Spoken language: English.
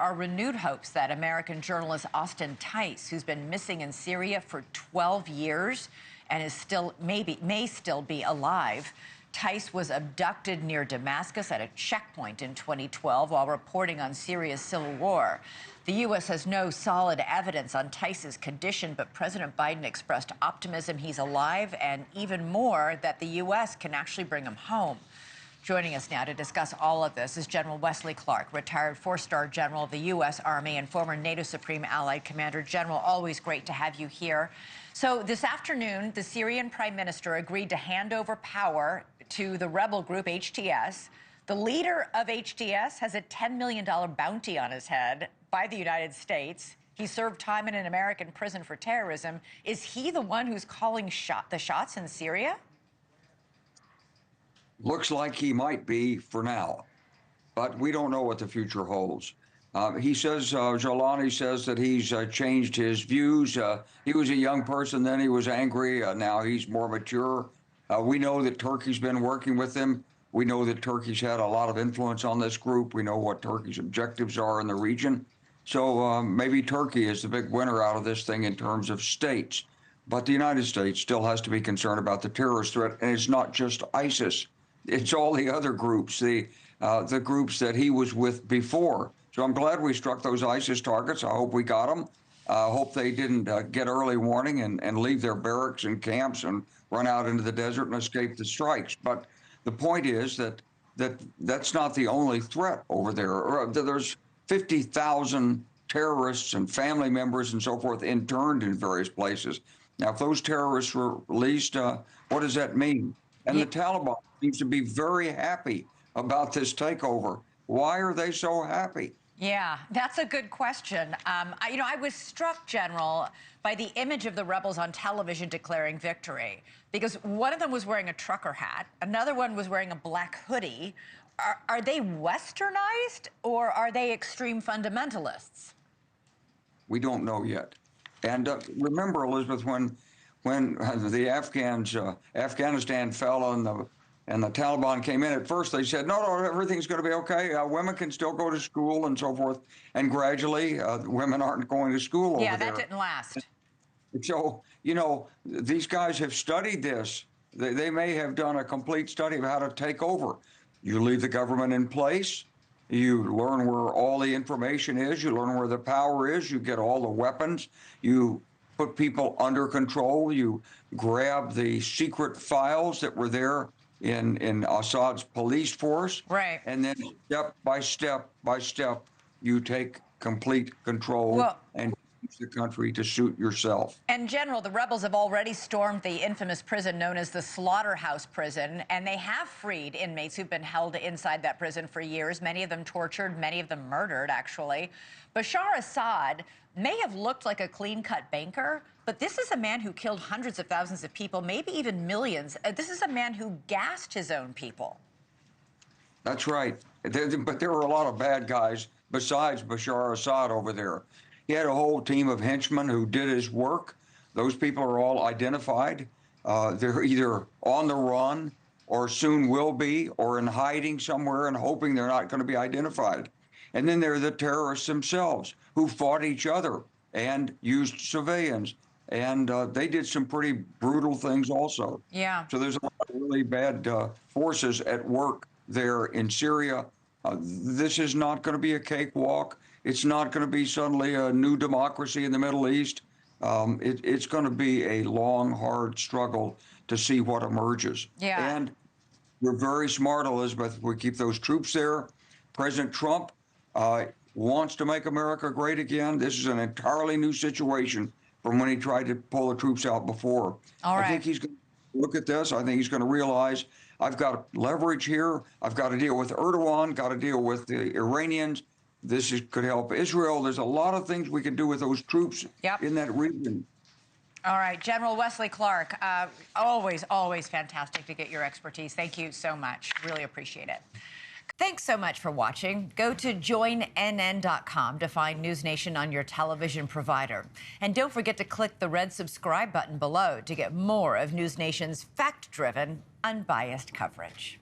are renewed hopes that American journalist Austin Tice, who's been missing in Syria for 12 years and is still may still be alive. Tice was abducted near Damascus at a checkpoint in 2012 while reporting on Syria's civil war. The U.S. has no solid evidence on Tice's condition, but President Biden expressed optimism he's alive and even more that the U.S. can actually bring him home. Joining us now to discuss all of this is General Wesley Clark, retired four-star general of the U.S. Army and former NATO Supreme Allied Commander. General, always great to have you here. So this afternoon, the Syrian prime minister agreed to hand over power to the rebel group HTS. The leader of HTS has a $10 million bounty on his head by the United States. He served time in an American prison for terrorism. Is he the one who's calling the shots in Syria? Looks like he might be for now, but we don't know what the future holds. He says, Jolani says that he's changed his views. He was a young person, then he was angry. Now he's more mature. We know that Turkey's been working with him. We know that Turkey's had a lot of influence on this group. We know what Turkey's objectives are in the region. So maybe Turkey is the big winner out of this thing in terms of states. But the United States still has to be concerned about the terrorist threat. And it's not just ISIS. It's all the other groups, the groups that he was with before. So I'm glad we struck those ISIS targets. I hope we got them. I hope they didn't get early warning and leave their barracks and camps and run out into the desert and escape the strikes. But the point is that's not the only threat over there. There's 50,000 terrorists and family members and so forth interned in various places. Now, if those terrorists were released, what does that mean? And the Taliban seems to be very happy about this takeover. Why are they so happy? Yeah, that's a good question. I was struck, General, by the image of the rebels on television declaring victory, because one of them was wearing a trucker hat, another one was wearing a black hoodie. Are they westernized or are they extreme fundamentalists? We don't know yet. And remember, Elizabeth, when the Afghanistan fell and the Taliban came in, at first they said, no, everything's going to be okay. Women can still go to school and so forth. And gradually, women aren't going to school over there. Yeah, that didn't last. So, these guys have studied this. They may have done a complete study of how to take over. You leave the government in place. You learn where all the information is. You learn where the power is. You get all the weapons. You put people under control. You grab the secret files that were there in Assad's police force. Right. And then step by step by step, you take complete control and use the country to suit yourself. And General, the rebels have already stormed the infamous prison known as the Slaughterhouse Prison, and they have freed inmates who've been held inside that prison for years, many of them tortured, many of them murdered, actually. Bashar Assad may have looked like a clean-cut banker, but this is a man who killed hundreds of thousands of people, maybe even millions. This is a man who gassed his own people. That's right. But there were a lot of bad guys besides Bashar Assad over there. He had a whole team of henchmen who did his work. Those people are all identified. They're either on the run or soon will be, or in hiding somewhere and hoping they're not going to be identified. And then there are the terrorists themselves who fought each other and used civilians. And they did some pretty brutal things also. Yeah. So there's a lot of really bad forces at work there in Syria. This is not going to be a cakewalk. It's not going to be suddenly a new democracy in the Middle East. It's going to be a long, hard struggle to see what emerges. Yeah. And we're very smart, Elizabeth. We keep those troops there. President Trump wants to make America great again. This is an entirely new situation from when he tried to pull the troops out before. All right. I think he's going to look at this. I think he's going to realize I've got leverage here. I've got to deal with Erdogan, got to deal with the Iranians. Could help Israel. There's a lot of things we can do with those troops in that region. All right, General Wesley Clark, always fantastic to get your expertise. Thank you so much. Really appreciate it. Thanks so much for watching. Go to joinnn.com to find NewsNation on your television provider. And don't forget to click the red subscribe button below to get more of NewsNation's fact-driven, unbiased coverage.